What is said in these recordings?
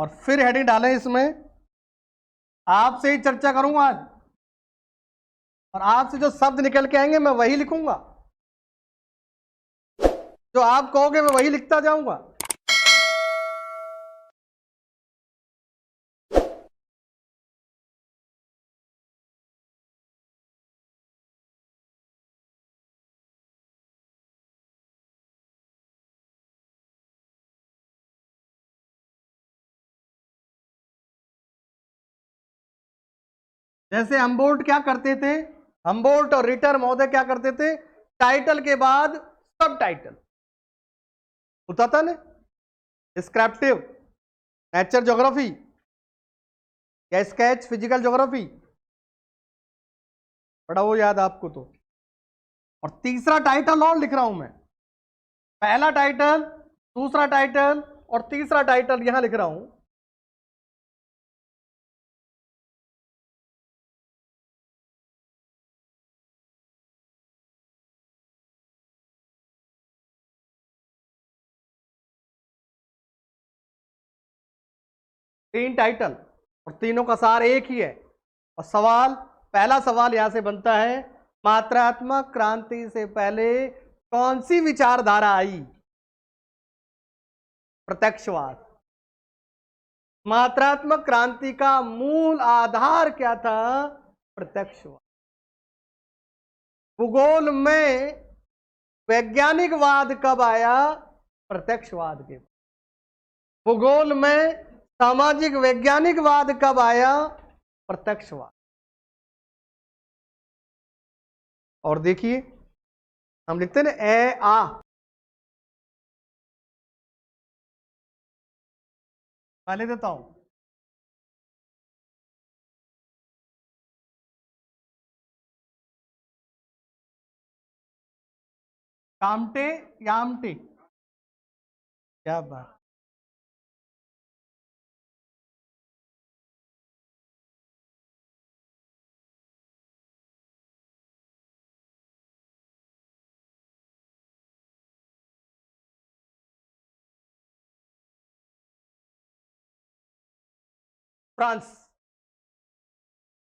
और फिर हेडिंग डालें इसमें, आपसे ही चर्चा करूंगा आज, और आपसे जो शब्द निकल के आएंगे मैं वही लिखूंगा, जो आप कहोगे मैं वही लिखता जाऊंगा। जैसे हमबोल्ट क्या करते थे, हमबोल्ट और रिटर महोदय क्या करते थे, टाइटल के बाद सब टाइटल होता था ना, डिस्क्रिप्टिव नेचर ज्योग्राफी या स्केच फिजिकल ज्योग्राफी, पढ़ा वो याद आपको तो। और तीसरा टाइटल और लिख रहा हूं मैं, पहला टाइटल, दूसरा टाइटल और तीसरा टाइटल यहां लिख रहा हूं। तीन टाइटल और तीनों का सार एक ही है। और सवाल, पहला सवाल यहां से बनता है, मात्रात्मक क्रांति से पहले कौन सी विचारधारा आई? प्रत्यक्षवाद। मात्रात्मक क्रांति का मूल आधार क्या था? प्रत्यक्षवाद। भूगोल में वैज्ञानिकवाद कब आया? प्रत्यक्षवाद के। भूगोल में सामाजिक वैज्ञानिकवाद कब आया? प्रत्यक्षवाद। और देखिए हम लिखते हैं ना ए आ, मैं लिख देता हूं, कामटे यामटे, क्या बात। फ्रांस।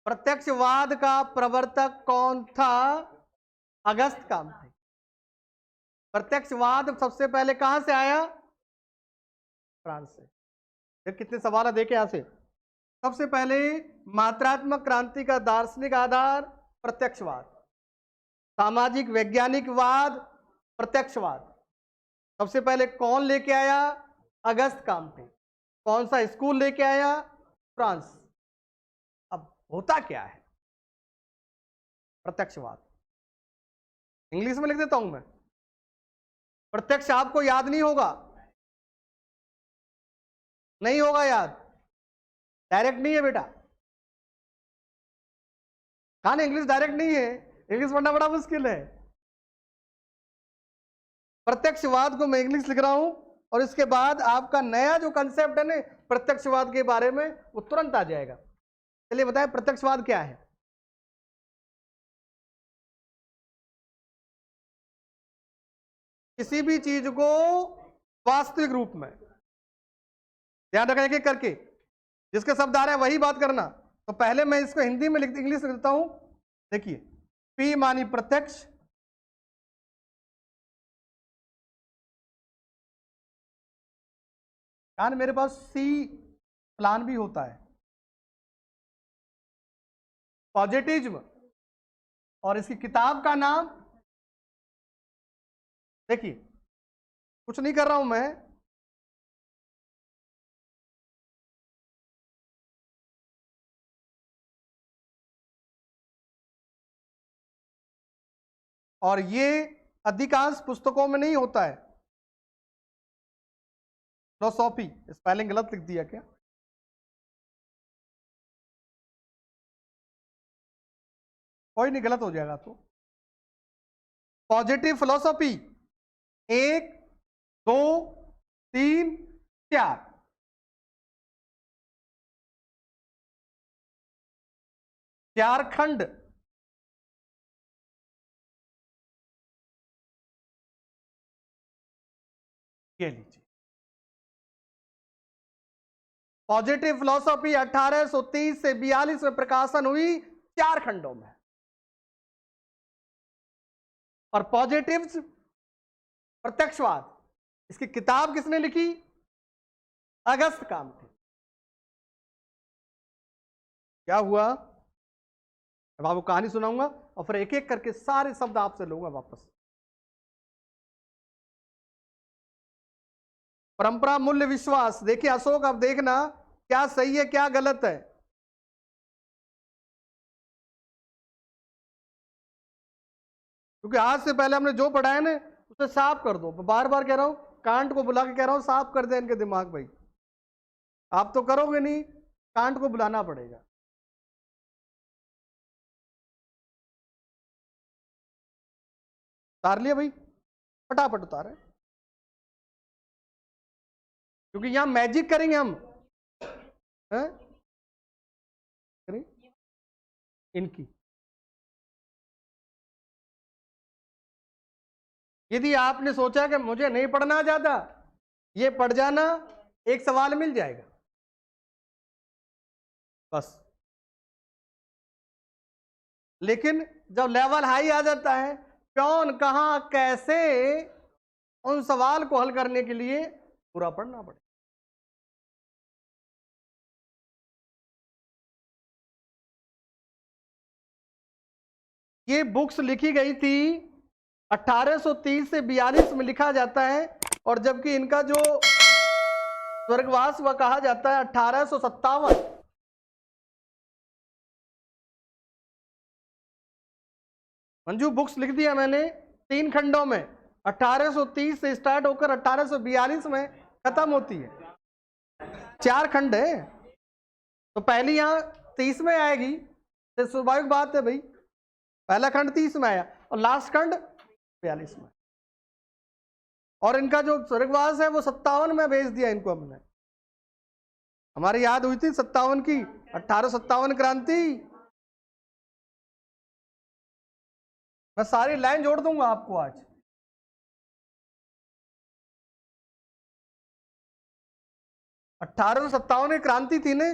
प्रत्यक्षवाद का प्रवर्तक कौन था? अगस्त कामटे। प्रत्यक्षवाद सबसे पहले कहां से आया? फ्रांस से। देख कितने सवाल है, देखे यहां से। सबसे पहले मात्रात्मक क्रांति का दार्शनिक आधार प्रत्यक्षवाद, सामाजिक वैज्ञानिकवाद प्रत्यक्षवाद। सबसे पहले कौन लेके आया? अगस्त कामटे। कौन सा स्कूल लेके आया? फ्रांस। अब होता क्या है प्रत्यक्षवाद? इंग्लिश में लिख देता हूं मैं। प्रत्यक्ष आपको याद नहीं होगा, नहीं होगा याद, डायरेक्ट नहीं है बेटा। कहा ना इंग्लिश डायरेक्ट नहीं है, इंग्लिश पढ़ना बड़ा मुश्किल है। प्रत्यक्षवाद को मैं इंग्लिश लिख रहा हूं, और इसके बाद आपका नया जो कंसेप्ट है ना प्रत्यक्षवाद के बारे में, वो तुरंत आ जाएगा। चलिए बताएं प्रत्यक्षवाद क्या है। किसी भी चीज को वास्तविक रूप में, ध्यान रखना एक एक करके, जिसके शब्द आ रहे हैं वही बात करना। तो पहले मैं इसको हिंदी में लिख, इंग्लिश लिख देता हूं। देखिए, पी मानी प्रत्यक्ष, यानी मेरे पास सी प्लान भी होता है, पॉजिटिज्म, और इसकी किताब का नाम, देखिए कुछ नहीं कर रहा हूं मैं, और ये अधिकांश पुस्तकों में नहीं होता है। फिलोसॉफी, स्पेलिंग गलत लिख दिया क्या? कोई नहीं, गलत हो जाएगा तो। पॉजिटिव फिलोसॉफी, 1 2 3 4, 4 खंड। ये लीजिए, पॉजिटिव फिलॉसफी 1830 से 42 में प्रकाशन हुई 4 खंडों में। और पॉजिटिव प्रत्यक्षवाद, इसकी किताब किसने लिखी? अगस्त कामठी। क्या हुआ? अब आपको कहानी सुनाऊंगा और फिर एक एक करके सारे शब्द आपसे लूंगा वापस। परंपरा, मूल्य, विश्वास। देखिए अशोक, अब देखना क्या सही है क्या गलत है। क्योंकि आज से पहले हमने जो पढ़ा है ना उसे साफ कर दो। बार बार कह रहा हूं, कांट को बुला के कह रहा हूं साफ कर दे इनके दिमाग। भाई आप तो करोगे नहीं, कांट को बुलाना पड़ेगा। उतार लिया भाई, फटाफट उतारे, क्योंकि यहां मैजिक करेंगे हम। हैं? इनकी यदि आपने सोचा कि मुझे नहीं पढ़ना ज्यादा, ये पढ़ जाना, एक सवाल मिल जाएगा बस। लेकिन जब लेवल हाई आ जाता है, कौन कहां कैसे, उन सवाल को हल करने के लिए पूरा पढ़ना पड़ेगा। ये बुक्स लिखी गई थी 1830 से 42 में लिखा जाता है, और जबकि इनका जो स्वर्गवास वह कहा जाता है 1857। मंजू, बुक्स लिख दिया मैंने 3 खंडों में, 1830 से स्टार्ट होकर 1842 में खत्म होती है। 4 खंड है, तो पहली यहां 30 में आएगी, तो स्वाभाविक बात है भाई, पहला खंड 30 में आया और लास्ट खंड 42 में। और इनका जो स्वर्गवास है वो 57 में भेज दिया इनको हमने। हमारी याद हुई थी 57 की, 1857 क्रांति। मैं सारी लाइन जोड़ दूंगा आपको आज। अठारह की क्रांति थी ने,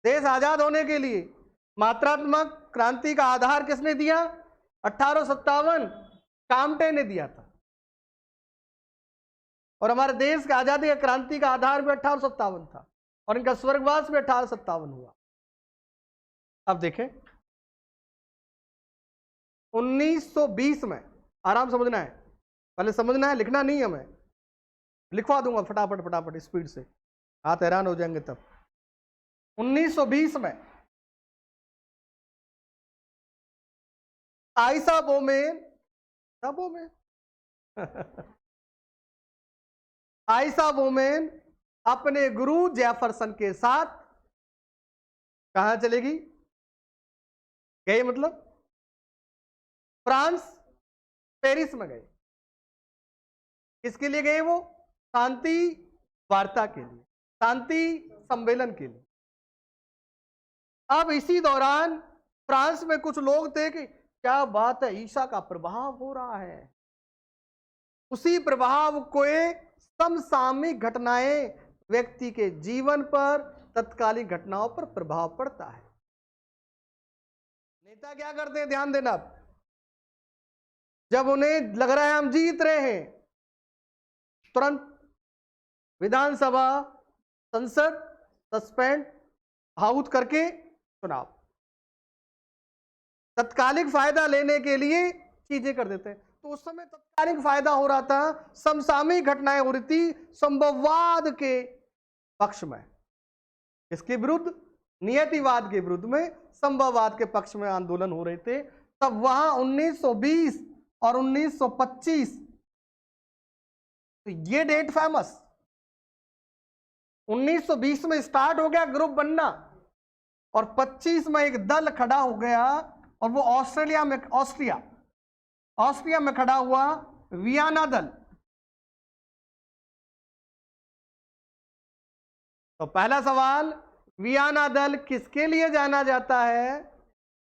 देश आजाद होने के लिए। मात्रात्मक क्रांति का आधार किसने दिया? 1857 कामटे ने दिया था। और हमारे देश का आजादी का क्रांति का आधार भी 1857 था, और इनका स्वर्गवास भी 1857 हुआ। अब देखें 1920 में, आराम समझना है, पहले समझना है, लिखना नहीं है। मैं लिखवा दूंगा फटाफट फटाफट स्पीड से, हाथ हैरान हो जाएंगे तब। 1920 में आइसा बोमेन आइसा बोमेन अपने गुरु जेफरसन के साथ कहां चलेगी? गए मतलब फ्रांस, पेरिस में गए। किसके लिए गए वो? शांति वार्ता के लिए, शांति सम्मेलन के लिए। अब इसी दौरान फ्रांस में कुछ लोग थे कि क्या बात है, ईसा का प्रभाव हो रहा है। उसी प्रभाव को समसामयिक घटनाएं व्यक्ति के जीवन पर, तत्कालीन घटनाओं पर प्रभाव पड़ता है। नेता क्या करते हैं, ध्यान देना। जब उन्हें लग रहा है हम जीत रहे हैं, तुरंत विधानसभा, संसद सस्पेंड, आहूत करके चुनाव, तत्कालिक फायदा लेने के लिए चीजें कर देते हैं। तो उस समय तत्कालिक फायदा हो रहा था, समसामयिक घटनाएं हो रही थी संभववाद के पक्ष में। इसके विरुद्ध, नियतिवाद के विरुद्ध में, संभववाद के पक्ष में आंदोलन हो रहे थे। तब वहां 1920 और 1925, तो ये डेट फेमस। 1920 में स्टार्ट हो गया ग्रुप बनना, और 25 में एक दल खड़ा हो गया, और वो ऑस्ट्रिया में खड़ा हुआ वियना दल। तो पहला सवाल, वियना दल किसके लिए जाना जाता है?